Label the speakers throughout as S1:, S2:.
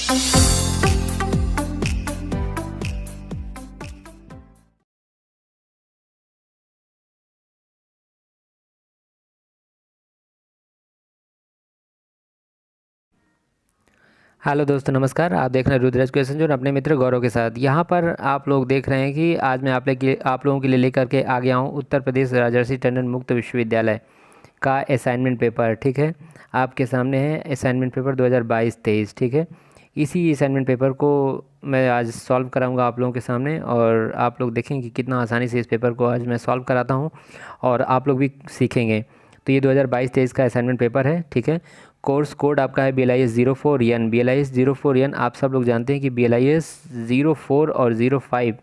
S1: Hello दोस्तों, नमस्कार। आप देख रहे हैं रुद्राज क्वेश्चन जोन अपने मित्र गौरव के साथ। यहाँ पर आप लोग देख रहे हैं कि आज मैं आप लोगों के लिए लेकर के आ गया हूँ उत्तर प्रदेश राजर्षि टंडन मुक्त विश्वविद्यालय का असाइनमेंट पेपर। ठीक है, आपके सामने है असाइनमेंट पेपर 2022-23। ठीक है, इसी असाइनमेंट पेपर को मैं आज सॉल्व कराऊंगा आप लोगों के सामने, और आप लोग देखेंगे कि कितना आसानी से इस पेपर को आज मैं सॉल्व कराता हूँ और आप लोग भी सीखेंगे। तो ये 2022-23 का असाइनमेंट पेपर है। ठीक है, कोर्स कोड आपका है BLIS 04N। BLIS 04N आप सब लोग जानते हैं कि BLIS 04 और 05,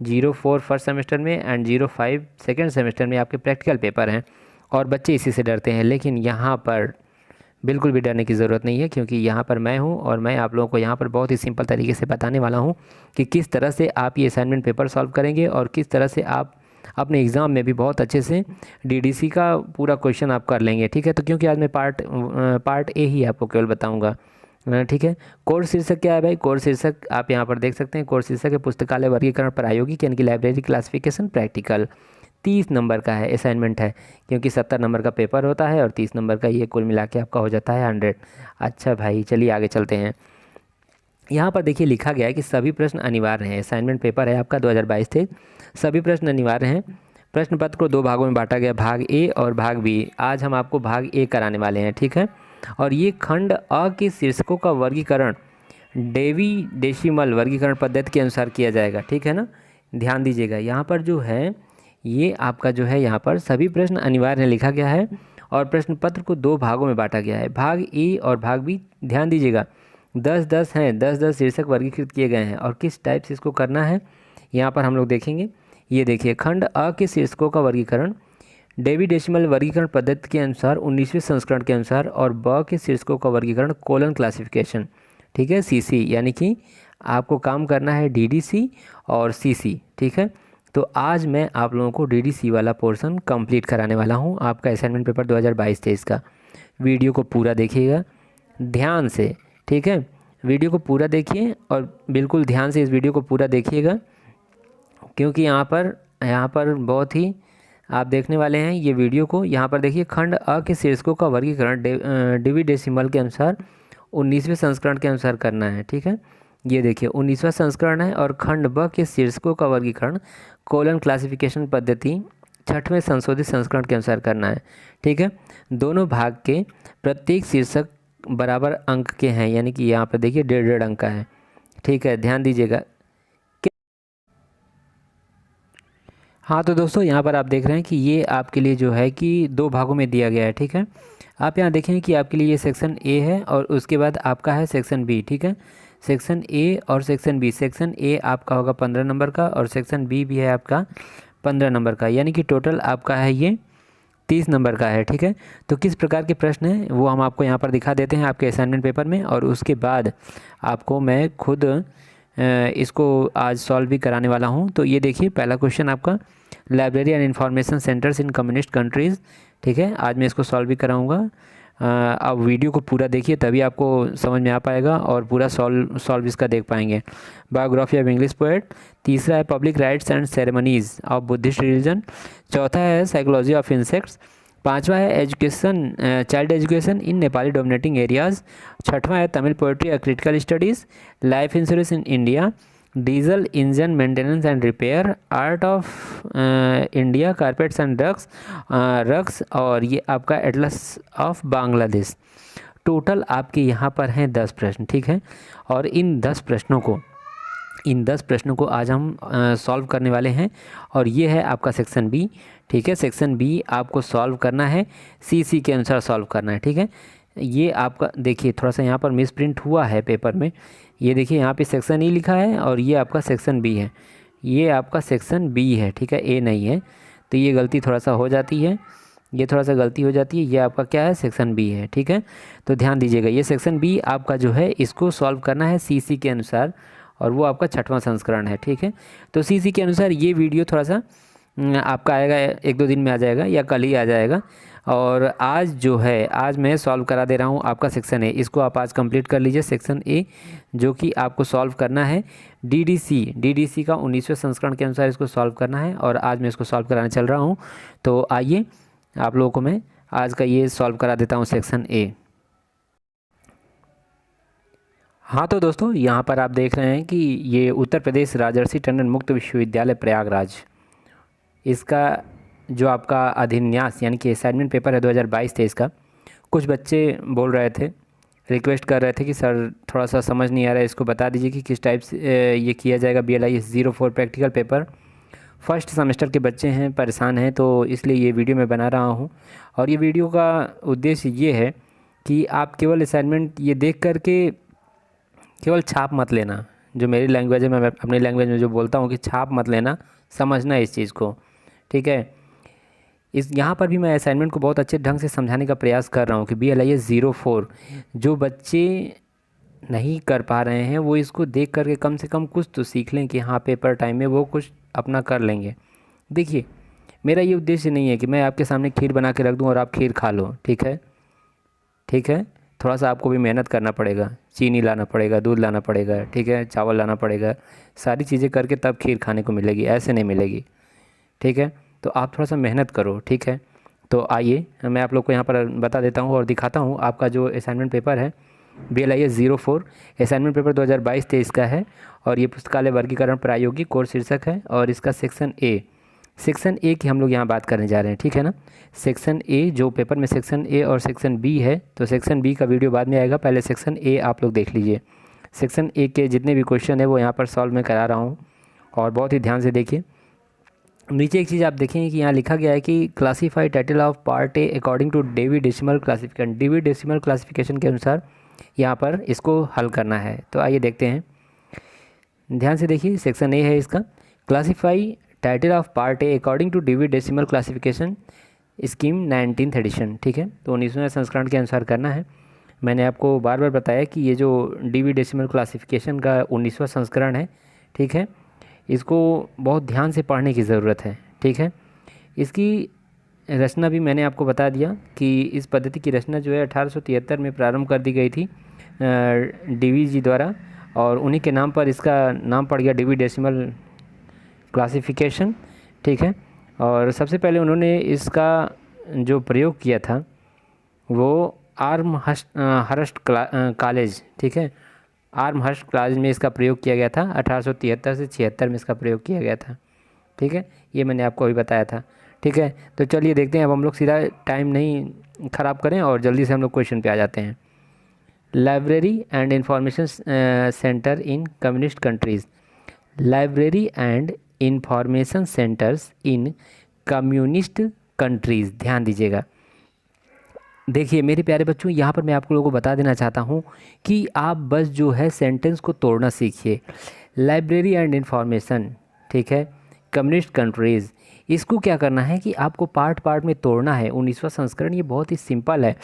S1: 04 फर्स्ट सेमेस्टर में एंड 05 सेकेंड सेमेस्टर में आपके प्रैक्टिकल पेपर हैं, और बच्चे इसी से डरते हैं। लेकिन यहाँ पर बिल्कुल भी डरने की ज़रूरत नहीं है, क्योंकि यहाँ पर मैं हूँ और मैं आप लोगों को यहाँ पर बहुत ही सिंपल तरीके से बताने वाला हूँ कि किस तरह से आप ये असाइनमेंट पेपर सॉल्व करेंगे और किस तरह से आप अपने एग्ज़ाम में भी बहुत अच्छे से DDC का पूरा क्वेश्चन आप कर लेंगे। ठीक है, तो क्योंकि आज मैं पार्ट ए ही आपको केवल बताऊंगा। ठीक है, कोर्स शीर्षक क्या है भाई? कोर्स शीर्षक आप यहाँ पर देख सकते हैं। कोर्स शीर्षक है पुस्तकालय वर्गीकरण प्रायोगिक, यानी कि लाइब्रेरी क्लासिफिकेशन प्रैक्टिकल। 30 नंबर का है, असाइनमेंट है, क्योंकि 70 नंबर का पेपर होता है और 30 नंबर का ये कुल मिला के आपका हो जाता है 100। अच्छा भाई, चलिए आगे चलते हैं। यहाँ पर देखिए लिखा गया है कि सभी प्रश्न अनिवार्य हैं। असाइनमेंट पेपर है आपका 2022-23, सभी प्रश्न अनिवार्य हैं। प्रश्न पत्र को 2 भागों में बांटा गया, भाग ए और भाग बी। आज हम आपको भाग ए कराने वाले हैं। ठीक है, और ये खंड अ के शीर्षकों का वर्गीकरण डेवी डेसिमल वर्गीकरण पद्धति के अनुसार किया जाएगा। ठीक है ना, ध्यान दीजिएगा। यहाँ पर जो है ये आपका जो है यहाँ पर सभी प्रश्न अनिवार्य लिखा गया है, और प्रश्न पत्र को 2 भागों में बांटा गया है, भाग ए और भाग बी। ध्यान दीजिएगा, 10-10 हैं, 10-10 शीर्षक वर्गीकृत किए गए हैं, और किस टाइप से इसको करना है यहाँ पर हम लोग देखेंगे। ये देखिए, खंड अ के शीर्षकों का वर्गीकरण डेवी डेसिमल वर्गीकरण पद्धति के अनुसार 19वें संस्करण के अनुसार, और ब के शीर्षकों का वर्गीकरण कोलन क्लासिफिकेशन। ठीक है, CC, यानी कि आपको काम करना है DDC और CC। ठीक है, तो आज मैं आप लोगों को DDC वाला पोर्शन कंप्लीट कराने वाला हूँ आपका असाइनमेंट पेपर 2022-23 का। वीडियो को पूरा देखिएगा ध्यान से। ठीक है, वीडियो को पूरा देखिए और बिल्कुल ध्यान से इस वीडियो को पूरा देखिएगा, क्योंकि यहाँ पर बहुत ही आप देखने वाले हैं ये वीडियो को। यहाँ पर देखिए, खंड अ के शीर्षकों का वर्गीकरण डेवी डेसिमल के अनुसार 19वें संस्करण के अनुसार करना है। ठीक है, ये देखिए 19वां संस्करण है, और खंड ब के शीर्षकों का वर्गीकरण कोलन क्लासिफिकेशन पद्धति 6वें संशोधित संस्करण के अनुसार करना है। ठीक है, दोनों भाग के प्रत्येक शीर्षक बराबर अंक के हैं, यानी कि यहाँ पर देखिए 1.5 अंक का है। ठीक है, ध्यान दीजिएगा। हाँ तो दोस्तों, यहाँ पर आप देख रहे हैं कि ये आपके लिए जो है कि 2 भागों में दिया गया है। ठीक है, आप यहाँ देखें कि आपके लिए ये सेक्शन ए है और उसके बाद आपका है सेक्शन बी। ठीक है, सेक्शन ए और सेक्शन बी। सेक्शन ए आपका होगा 15 नंबर का, और सेक्शन बी भी है आपका 15 नंबर का, यानी कि टोटल आपका है ये 30 नंबर का है। ठीक है, तो किस प्रकार के प्रश्न हैं वो हम आपको यहाँ पर दिखा देते हैं आपके असाइनमेंट पेपर में, और उसके बाद आपको मैं खुद इसको आज सॉल्व भी कराने वाला हूँ। तो ये देखिए, पहला क्वेश्चन आपका library and information centres in communist countries. ठीक है, आज मैं इसको सॉल्व भी कराऊंगा। आप वीडियो को पूरा देखिए, तभी आपको समझ में आ पाएगा और पूरा सॉल्व इसका देख पाएंगे। Biography of English poet. तीसरा है public rights and ceremonies of Buddhist religion. चौथा है साइकोलॉजी ऑफ इंसेक्ट्स। 5वां है education, child education in Nepali dominating areas. 6वां है तमिल पोएट्री और critical studies. Life insurance in India. Diesel engine maintenance and repair. Art of India, carpets and rugs, और ये आपका एटलस ऑफ बांग्लादेश। टोटल आपके यहाँ पर हैं 10 प्रश्न। ठीक है, और इन 10 प्रश्नों को आज हम सॉल्व करने वाले हैं, और ये है आपका सेक्शन बी। ठीक है, सेक्शन बी आपको सॉल्व करना है, CC के अनुसार सॉल्व करना है। ठीक है, ये आपका देखिए थोड़ा सा यहाँ पर मिस प्रिंट हुआ है पेपर में। ये देखिए यहाँ पे सेक्शन ई लिखा है और ये आपका सेक्शन बी है, ये आपका सेक्शन बी है। ठीक है, ए नहीं है, तो ये गलती थोड़ा सा हो जाती है, ये थोड़ा सा गलती हो जाती है। ये आपका क्या है, सेक्शन बी है। ठीक है, तो ध्यान दीजिएगा, ये सेक्शन बी आपका जो है इसको सॉल्व करना है CC के अनुसार, और वो आपका 6वां संस्करण है। ठीक है, तो CC के अनुसार ये वीडियो थोड़ा सा आपका आएगा, 1-2 दिन में आ जाएगा या कल ही आ जाएगा। और आज जो है, आज मैं सॉल्व करा दे रहा हूँ आपका सेक्शन ए। इसको आप आज कंप्लीट कर लीजिए, सेक्शन ए, जो कि आपको सॉल्व करना है डीडीसी का 19वें संस्करण के अनुसार इसको सॉल्व करना है। और आज मैं इसको सॉल्व कराने चल रहा हूँ। तो आइए आप लोगों को मैं आज का ये सॉल्व करा देता हूँ सेक्शन ए। हाँ तो दोस्तों, यहाँ पर आप देख रहे हैं कि ये उत्तर प्रदेश राजर्षि टंडन मुक्त विश्वविद्यालय प्रयागराज, इसका जो आपका अधिन्यास यानी कि असाइनमेंट पेपर है 2022-23 का। कुछ बच्चे बोल रहे थे, रिक्वेस्ट कर रहे थे कि सर थोड़ा सा समझ नहीं आ रहा है, इसको बता दीजिए कि किस टाइप से ये किया जाएगा। BLIS 04 practical paper, first semester के बच्चे हैं, परेशान हैं, तो इसलिए ये वीडियो मैं बना रहा हूँ। और ये वीडियो का उद्देश्य ये है कि आप केवल असाइनमेंट ये देख करके केवल छाप मत लेना। जो मेरी लैंग्वेज है, मैं अपनी लैंग्वेज में जो बोलता हूँ कि छाप मत लेना, समझना इस चीज़ को, ठीक है। इस यहाँ पर भी मैं असाइनमेंट को बहुत अच्छे ढंग से समझाने का प्रयास कर रहा हूँ कि BLIS 04 जो बच्चे नहीं कर पा रहे हैं वो इसको देख करके कम से कम कुछ तो सीख लें कि हाँ पेपर टाइम में वो कुछ अपना कर लेंगे। देखिए, मेरा ये उद्देश्य नहीं है कि मैं आपके सामने खीर बना के रख दूँ और आप खीर खा लो, ठीक है, ठीक है। थोड़ा सा आपको भी मेहनत करना पड़ेगा, चीनी लाना पड़ेगा, दूध लाना पड़ेगा, ठीक है, चावल लाना पड़ेगा, सारी चीज़ें करके तब खीर खाने को मिलेगी, ऐसे नहीं मिलेगी, ठीक है। तो आप थोड़ा सा मेहनत करो, ठीक है। तो आइए मैं आप लोग को यहाँ पर बता देता हूँ और दिखाता हूँ आपका जो असाइनमेंट पेपर है BLIS 04 असाइनमेंट पेपर 2022-23 का है। और ये पुस्तकालय वर्गीकरण प्रायोगिक कोर्स शीर्षक है। और इसका सेक्शन ए की हम लोग यहाँ बात करने जा रहे हैं, ठीक है ना। सेक्शन ए जो पेपर में सेक्शन ए और सेक्शन बी है, तो सेक्शन बी का वीडियो बाद में आएगा, पहले सेक्शन ए आप लोग देख लीजिए। सेक्शन ए के जितने भी क्वेश्चन है वो यहाँ पर सॉल्व मैं करा रहा हूँ, और बहुत ही ध्यान से देखिए। नीचे एक चीज़ आप देखेंगे कि यहाँ लिखा गया है कि classify title of part A according to Dewey decimal classification. Dewey decimal classification के अनुसार यहाँ पर इसको हल करना है। तो आइए देखते हैं, ध्यान से देखिए। सेक्शन ए है इसका, classify title of part A according to Dewey decimal classification scheme 19th edition, ठीक है। तो 19वें संस्करण के अनुसार करना है। मैंने आपको बार बार बताया कि ये जो डेवी डेसिमल क्लासिफिकेशन का 19वां संस्करण है, ठीक है, इसको बहुत ध्यान से पढ़ने की ज़रूरत है, ठीक है। इसकी रचना भी मैंने आपको बता दिया कि इस पद्धति की रचना जो है 1873 में प्रारंभ कर दी गई थी DV जी द्वारा, और उन्हीं के नाम पर इसका नाम पड़ गया डेवी डेसिमल क्लासिफिकेशन, ठीक है। और सबसे पहले उन्होंने इसका जो प्रयोग किया था वो आर्महर्स्ट कॉलेज, ठीक है, आर्महर्स्ट कॉलेज में इसका प्रयोग किया गया था। 1873 से 76 में इसका प्रयोग किया गया था, ठीक है। ये मैंने आपको अभी बताया था, ठीक है। तो चलिए देखते हैं, अब हम लोग सीधा टाइम नहीं ख़राब करें और जल्दी से हम लोग क्वेश्चन पे आ जाते हैं। Library and information centre in communist countries. Library and information centres in communist countries, ध्यान दीजिएगा। देखिए मेरे प्यारे बच्चों, यहाँ पर मैं आप लोगों को बता देना चाहता हूँ कि आप बस जो है सेंटेंस को तोड़ना सीखिए। लाइब्रेरी एंड इंफॉर्मेशन, ठीक है, कम्युनिस्ट कंट्रीज़, इसको क्या करना है कि आपको पार्ट पार्ट में तोड़ना है। 19वां संस्करण ये बहुत ही सिंपल है।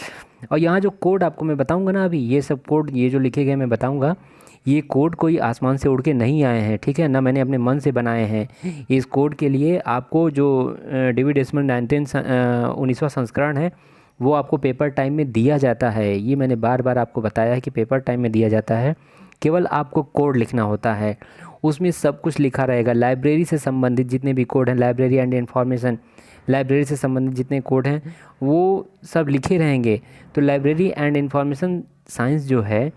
S1: और यहाँ जो कोड आपको मैं बताऊँगा ना, अभी ये सब कोड ये जो लिखे गए मैं बताऊँगा, ये कोड कोई आसमान से उड़ के नहीं आए हैं, ठीक है ना, मैंने अपने मन से बनाए हैं। इस कोड के लिए आपको जो डेवी डेसिमल 19वां संस्करण है वो आपको पेपर टाइम में दिया जाता है। ये मैंने बार बार आपको बताया है कि पेपर टाइम में दिया जाता है, केवल आपको कोड लिखना होता है, उसमें सब कुछ लिखा रहेगा। लाइब्रेरी से संबंधित जितने भी कोड हैं, लाइब्रेरी एंड इंफॉर्मेशन, लाइब्रेरी से संबंधित जितने कोड हैं वो सब लिखे रहेंगे। तो लाइब्रेरी एंड इंफॉर्मेशन साइंस जो है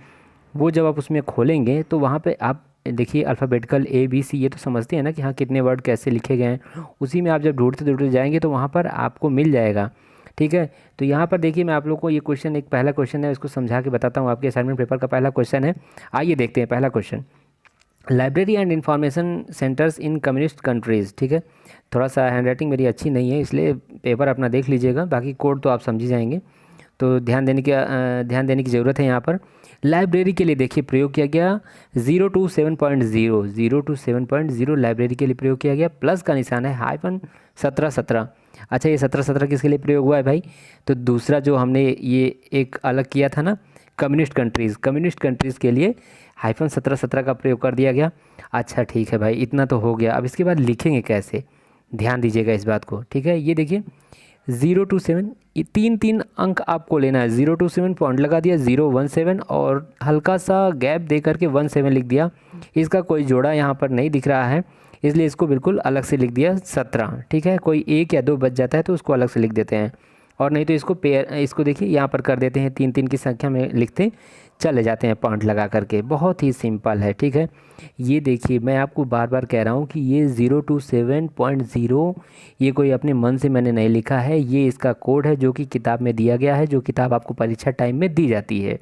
S1: वो जब आप उसमें खोलेंगे तो वहाँ पे आप देखिए अल्फ़ाबेटिकल ABC, ये तो समझते हैं ना कि हाँ कितने वर्ड कैसे लिखे गए हैं। उसी में आप जब ढूंढते ढूंढते जाएंगे तो वहाँ पर आपको मिल जाएगा, ठीक है। तो यहाँ पर देखिए मैं आप लोग को ये क्वेश्चन, एक पहला क्वेश्चन है, इसको समझा के बताता हूँ। आपके असाइनमेंट पेपर का पहला क्वेश्चन है, आइए देखते हैं पहला question. Library and information centres in communist countries, ठीक है। थोड़ा सा हैंडराइटिंग मेरी अच्छी नहीं है इसलिए पेपर अपना देख लीजिएगा, बाकी कोड तो आप समझ ही जाएंगे। तो ध्यान देने की ज़रूरत है। यहाँ पर लाइब्रेरी के लिए देखिए प्रयोग किया गया 0 to 7.0 लाइब्रेरी के लिए प्रयोग किया गया। प्लस का निशान है, हाइफन 17 अच्छा ये 17 किसके लिए प्रयोग हुआ है भाई? तो दूसरा जो हमने ये एक अलग किया था ना कम्युनिस्ट कंट्रीज़ के लिए हाइफन 17 का प्रयोग कर दिया गया। अच्छा ठीक है भाई, इतना तो हो गया। अब इसके बाद लिखेंगे कैसे? ध्यान दीजिएगा इस बात को, ठीक है। ये देखिए 027, ये 3 3 अंक आपको लेना है। 027 पॉइंट लगा दिया, 017 और हल्का सा गैप दे करके 17 लिख दिया। इसका कोई जोड़ा यहाँ पर नहीं दिख रहा है, इसलिए इसको बिल्कुल अलग से लिख दिया 17, ठीक है। कोई 1 या 2 बच जाता है तो उसको अलग से लिख देते हैं, और नहीं तो इसको पेयर, इसको देखिए यहाँ पर कर देते हैं 3 3 की संख्या में लिखते चले जाते हैं पॉइंट लगा करके। बहुत ही सिंपल है, ठीक है। ये देखिए मैं आपको बार बार कह रहा हूँ कि ये 027.0 ये कोई अपने मन से मैंने नहीं लिखा है, ये इसका कोड है जो कि किताब में दिया गया है, जो किताब आपको परीक्षा टाइम में दी जाती है,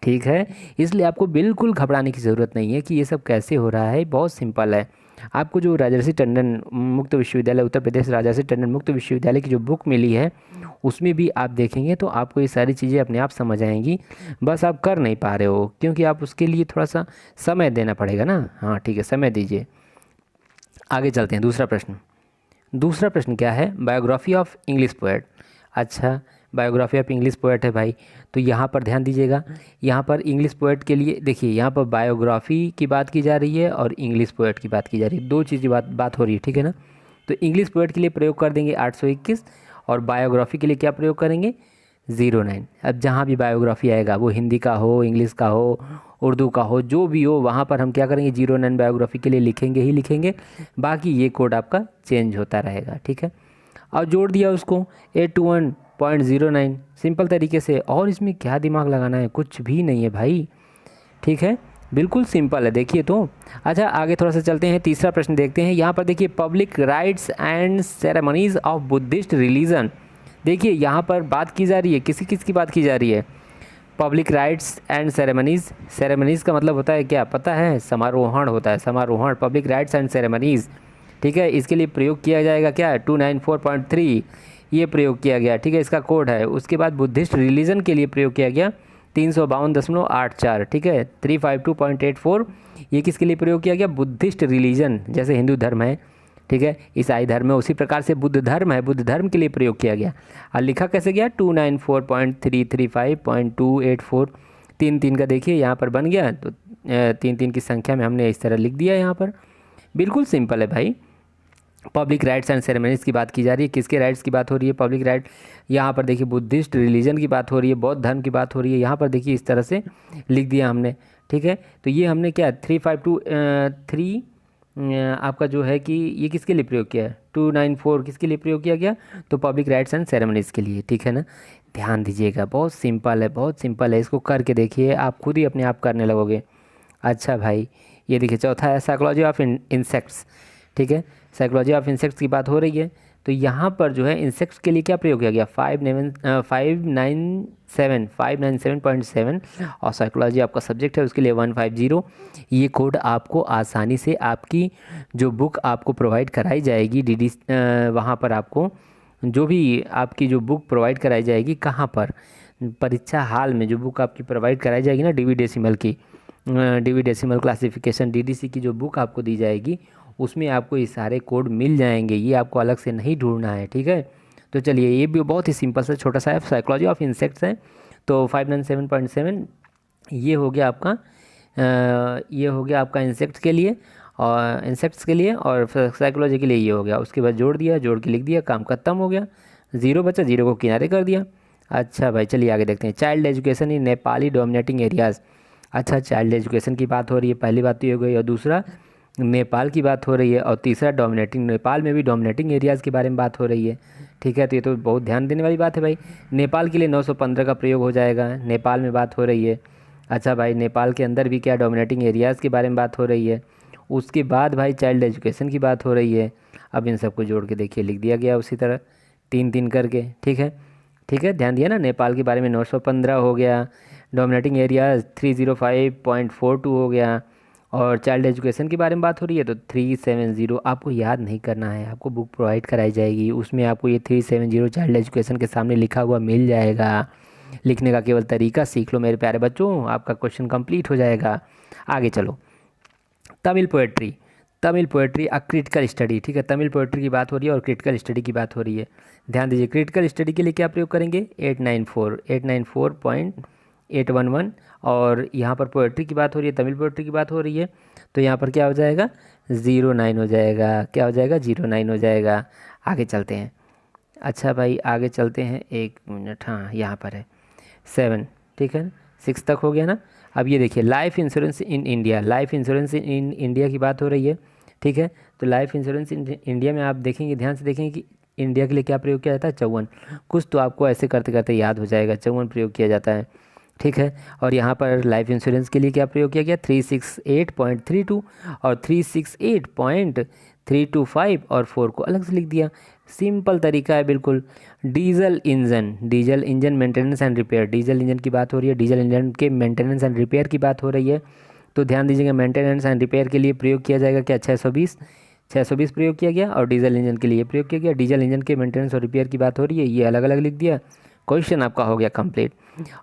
S1: ठीक है। इसलिए आपको बिल्कुल घबराने की ज़रूरत नहीं है कि ये सब कैसे हो रहा है, बहुत सिंपल है। आपको जो राजर्षि टंडन मुक्त विश्वविद्यालय, उत्तर प्रदेश राजर्षि टंडन मुक्त विश्वविद्यालय की जो बुक मिली है उसमें भी आप देखेंगे तो आपको ये सारी चीज़ें अपने आप समझ आएंगी, बस आप कर नहीं पा रहे हो क्योंकि आप उसके लिए थोड़ा सा समय देना पड़ेगा ना। हाँ ठीक है, समय दीजिए। आगे चलते हैं, दूसरा प्रश्न। दूसरा प्रश्न क्या है, बायोग्राफी ऑफ इंग्लिश पोएट। अच्छा, बायोग्राफी ऑफ इंग्लिश पोएट है भाई, तो यहाँ पर ध्यान दीजिएगा। यहाँ पर इंग्लिश पोएट के लिए देखिए, यहाँ पर बायोग्राफी की बात की जा रही है और इंग्लिश पोएट की बात की जा रही है, दो चीज़ की बात हो रही है, ठीक है ना। तो इंग्लिश पोएट के लिए प्रयोग कर देंगे 821 और बायोग्राफी के लिए क्या प्रयोग करेंगे 09। अब जहाँ भी बायोग्राफी आएगा वो हिंदी का हो, इंग्लिश का हो, उर्दू का हो, जो भी हो, वहाँ पर हम क्या करेंगे 09 बायोग्राफी के लिए लिखेंगे ही लिखेंगे। बाकी ये कोड आपका चेंज होता रहेगा, ठीक है। और जोड़ दिया उसको 821.09 सिंपल तरीके से, और इसमें क्या दिमाग लगाना है, कुछ भी नहीं है भाई, ठीक है, बिल्कुल सिंपल है। देखिए तो अच्छा, आगे थोड़ा सा चलते हैं, तीसरा प्रश्न देखते हैं। यहाँ पर देखिए public rights and ceremonies of Buddhist religion. देखिए यहाँ पर बात की जा रही है, किसी किस की बात की जा रही है, public rights and ceremonies. Ceremonies का मतलब होता है क्या पता है, समारोहण होता है, समारोहण, पब्लिक राइट्स एंड सेरेमनीज़, ठीक है। इसके लिए प्रयोग किया जाएगा क्या 294.3, ये प्रयोग किया गया, ठीक है, इसका कोड है। उसके बाद बुद्धिस्ट रिलीजन के लिए प्रयोग किया गया 352.84, ठीक है, 352.84, ये किसके लिए प्रयोग किया गया, बुद्धिस्ट रिलीजन, जैसे हिंदू धर्म है, ठीक है, ईसाई धर्म है, उसी प्रकार से बुद्ध धर्म है, बुद्ध धर्म के लिए प्रयोग किया गया। और लिखा कैसे गया 294.335.284, 3 3 का देखिए यहाँ पर बन गया, तो 3 3 की संख्या में हमने इस तरह लिख दिया यहाँ पर। बिल्कुल सिंपल है भाई। पब्लिक राइट्स एंड सेरेमनीज़ की बात की जा रही है, किसके राइट्स की बात हो रही है, पब्लिक राइट, यहाँ पर देखिए बुद्धिस्ट रिलीजन की बात हो रही है, बौद्ध धर्म की बात हो रही है, यहाँ पर देखिए इस तरह से लिख दिया हमने, ठीक है। तो ये हमने क्या 3523 आपका जो है कि ये किसके लिए प्रयोग किया है, 294 किसके लिए प्रयोग किया गया, तो पब्लिक राइट्स एंड सेरेमनीज़ के लिए, ठीक है ना। ध्यान दीजिएगा, बहुत सिंपल है, बहुत सिंपल है, इसको करके देखिए, आप खुद ही अपने आप करने लगोगे। अच्छा भाई, ये देखिए चौथा है साइकोलॉजी ऑफ इंसेक्ट्स, ठीक है, साइकोलॉजी ऑफ इंसेक्ट्स की बात हो रही है। तो यहाँ पर जो है इंसेक्ट्स के लिए क्या प्रयोग किया गया 597.7 और साइकोलॉजी आपका सब्जेक्ट है उसके लिए 150। ये कोड आपको आसानी से आपकी जो बुक आपको प्रोवाइड कराई जाएगी डीडी, वहाँ पर आपको जो भी आपकी जो बुक प्रोवाइड कराई जाएगी, कहाँ पर, परीक्षा हाल में जो बुक आपकी प्रोवाइड कराई जाएगी ना डीवी डेसिमल की, डीवी डेसिमल क्लासिफिकेशन डीडीसी की जो बुक आपको दी जाएगी उसमें आपको ये सारे कोड मिल जाएंगे, ये आपको अलग से नहीं ढूंढना है, ठीक है। तो चलिए, ये भी बहुत ही सिंपल सा छोटा सा है, साइकोलॉजी ऑफ इंसेक्ट्स है। तो 597.7 ये हो गया आपका ये हो गया आपका इंसेक्ट्स के लिए, और इंसेक्ट्स के लिए, और साइकोलॉजी के लिए ये हो गया। उसके बाद जोड़ दिया, जोड़ के लिख दिया, काम खत्म हो गया, जीरो बचा, जीरो को किनारे कर दिया। अच्छा भाई चलिए आगे देखते हैं, child education in Nepali dominating areas. अच्छा, चाइल्ड एजुकेशन की बात हो रही है, पहली बात तो ये हो गई, और दूसरा नेपाल की बात हो रही है, और तीसरा डोमिनेटिंग, नेपाल में भी डोमिनेटिंग एरियाज़ के बारे में बात हो रही है, ठीक है। तो ये तो बहुत ध्यान देने वाली बात है भाई। नेपाल के लिए 915 का प्रयोग हो जाएगा, नेपाल में बात हो रही है। अच्छा भाई, नेपाल के अंदर भी क्या डोमिनेटिंग एरियाज़ के बारे में बात हो रही है। उसके बाद भाई चाइल्ड एजुकेशन की बात हो रही है। अब इन सबको जोड़ के देखिए लिख दिया गया उसी तरह 3 3 करके, ठीक है, ठीक है, ध्यान दिया ना। नेपाल के बारे में 915 हो गया, डोमिनेटिंग एरियाज 305.42 हो गया, और चाइल्ड एजुकेशन के बारे में बात हो रही है तो 370। आपको याद नहीं करना है, आपको बुक प्रोवाइड कराई जाएगी, उसमें आपको ये 370 चाइल्ड एजुकेशन के सामने लिखा हुआ मिल जाएगा। लिखने का केवल तरीका सीख लो मेरे प्यारे बच्चों, आपका क्वेश्चन कंप्लीट हो जाएगा। आगे चलो, Tamil poetry, Tamil poetry a critical study, ठीक है, तमिल पोएट्री की बात हो रही है और क्रिटिकल स्टडी की बात हो रही है। ध्यान दीजिए, क्रिटिकल स्टडी के लिए क्या प्रयोग करेंगे 894 811। और यहाँ पर पोएट्री की बात हो रही है, तमिल पोएट्री की बात हो रही है, तो यहाँ पर क्या हो जाएगा 09 हो जाएगा। क्या हो जाएगा 09 हो जाएगा। आगे चलते हैं। अच्छा भाई आगे चलते हैं, 1 मिनट, हाँ यहाँ पर है 7, ठीक है 6 तक हो गया ना। अब ये देखिए life insurance in India, life insurance in India की बात हो रही है, ठीक है। तो लाइफ इंश्योरेंस इन इंडिया में आप देखेंगे, ध्यान से देखेंगे कि इंडिया के लिए क्या प्रयोग किया जाता है, 54। कुछ तो आपको ऐसे करते करते याद हो जाएगा, 54 प्रयोग किया जाता है, ठीक है। और यहाँ पर लाइफ इंश्योरेंस के लिए क्या प्रयोग किया गया, 368.32 और 368.325 और 4 को अलग से लिख दिया। सिंपल तरीका है बिल्कुल। Diesel engine maintenance and repair, diesel engine की बात हो रही है, डीजल इंजन के मेंटेनेंस एंड रिपेयर की बात हो रही है। तो ध्यान दीजिएगा मेंटेनेंस एंड रिपेयर के लिए प्रयोग किया जाएगा क्या, 620 प्रयोग किया गया। और डीजल इंजन के लिए प्रयोग किया गया, डीजल इंजन के मेंटेनेंस और रिपेयर की बात हो रही है, ये अलग अलग लिख दिया। क्वेश्चन आपका हो गया कंप्लीट।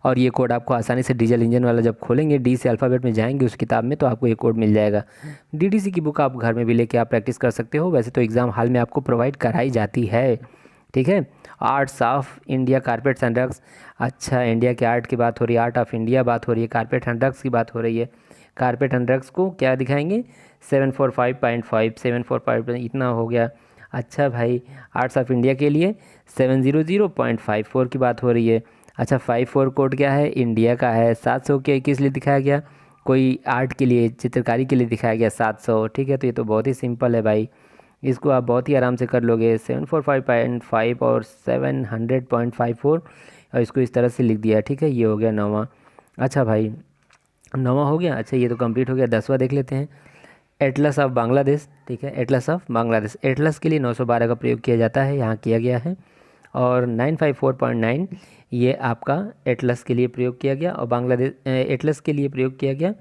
S1: और ये कोड आपको आसानी से डीजल इंजन वाला जब खोलेंगे, डी से अल्फ़ाबेट में जाएंगे उस किताब में, तो आपको ये कोड मिल जाएगा। डीडीसी की बुक आप घर में भी लेके आप प्रैक्टिस कर सकते हो, वैसे तो एग्ज़ाम हॉल में आपको प्रोवाइड कराई जाती है, ठीक है। Arts of India carpets and rugs, अच्छा इंडिया के आर्ट की बात हो रही है, आर्ट ऑफ इंडिया बात हो रही है, कारपेट एंड रग्स की बात हो रही है। कारपेट एंड रग्स को क्या दिखाएंगे, 745.5, 745 इतना हो गया। अच्छा भाई आर्ट्स ऑफ इंडिया के लिए 700.54 की बात हो रही है। अच्छा 54 कोड क्या है, इंडिया का है। 700 के किस लिए दिखाया गया, कोई आर्ट के लिए, चित्रकारी के लिए दिखाया गया 700, ठीक है। तो ये तो बहुत ही सिंपल है भाई, इसको आप बहुत ही आराम से कर लोगे। 745.5 और 700.54 और इसको इस तरह से लिख दिया, ठीक है। ये हो गया 9वां। अच्छा भाई 9वां हो गया। अच्छा ये तो कंप्लीट हो गया। 10वां देख लेते हैं, एटलस ऑफ बांग्लादेश, ठीक है। एटलस ऑफ बांग्लादेश, एटलस के लिए 912 का प्रयोग किया जाता है, यहाँ किया गया है। और 954.9 ये आपका एटलस के लिए प्रयोग किया गया। और बांग्लादेश एटलस के लिए प्रयोग किया गया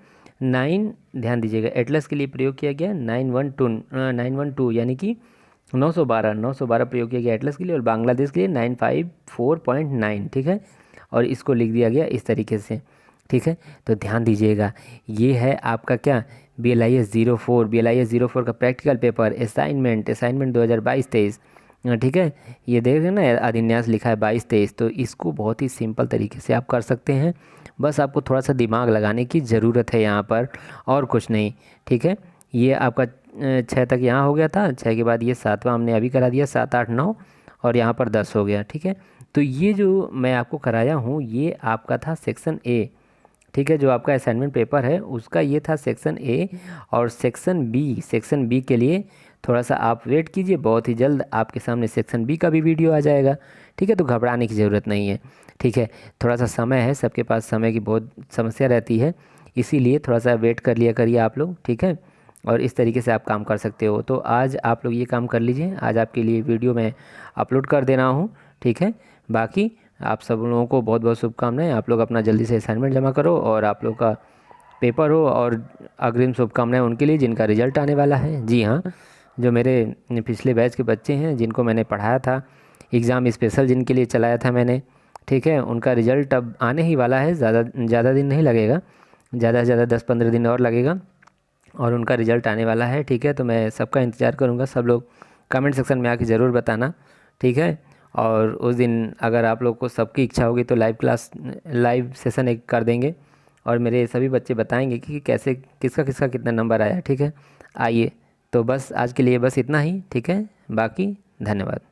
S1: 9, ध्यान दीजिएगा एटलस के लिए प्रयोग किया गया 912 यानी कि 912 प्रयोग किया गया एटलस के लिए। और बांग्लादेश के लिए 954.9, ठीक है। और इसको लिख दिया गया इस तरीके से, ठीक है। तो ध्यान दीजिएगा ये है आपका क्या, BLIS 04 का प्रैक्टिकल पेपर असाइनमेंट 2022-23, ठीक है। ये देख रहे हैं ना अधिन्यास लिखा है 22-23, तो इसको बहुत ही सिंपल तरीके से आप कर सकते हैं। बस आपको थोड़ा सा दिमाग लगाने की ज़रूरत है यहाँ पर, और कुछ नहीं, ठीक है। ये आपका 6 तक यहाँ हो गया था, 6 के बाद ये 7वां हमने अभी करा दिया, 7, 8, 9 और यहाँ पर 10 हो गया, ठीक है। तो ये जो मैं आपको कराया हूँ ये आपका था सेक्शन ए, ठीक है। जो आपका असाइनमेंट पेपर है उसका ये था सेक्शन ए। और सेक्शन बी के लिए थोड़ा सा आप वेट कीजिए, बहुत ही जल्द आपके सामने सेक्शन बी का भी वीडियो आ जाएगा, ठीक है। तो घबराने की ज़रूरत नहीं है, ठीक है। थोड़ा सा समय है, सबके पास समय की बहुत समस्या रहती है, इसीलिए थोड़ा सा वेट कर लिया करिए आप लोग, ठीक है। और इस तरीके से आप काम कर सकते हो। तो आज आप लोग ये काम कर लीजिए, आज आपके लिए वीडियो मैं अपलोड कर दे रहा हूँ, ठीक है। बाकी आप सब लोगों को बहुत बहुत शुभकामनाएं। आप लोग अपना जल्दी से असाइनमेंट जमा करो और आप लोग का पेपर हो। और अग्रिम शुभकामनाएं उनके लिए जिनका रिजल्ट आने वाला है। जी हाँ, जो मेरे पिछले बैच के बच्चे हैं जिनको मैंने पढ़ाया था, एग्ज़ाम स्पेशल जिनके लिए चलाया था मैंने, ठीक है, उनका रिजल्ट अब आने ही वाला है। ज़्यादा दिन नहीं लगेगा, ज़्यादा से ज़्यादा 10-15 दिन और लगेगा और उनका रिजल्ट आने वाला है, ठीक है। तो मैं सबका इंतज़ार करूँगा, सब लोग कमेंट सेक्शन में आके ज़रूर बताना, ठीक है। और उस दिन अगर आप लोग को सबकी इच्छा होगी तो लाइव सेशन एक कर देंगे और मेरे सभी बच्चे बताएंगे कि कैसे किसका किसका कितना नंबर आया, ठीक है। आइए, तो बस आज के लिए बस इतना ही, ठीक है। बाकी धन्यवाद।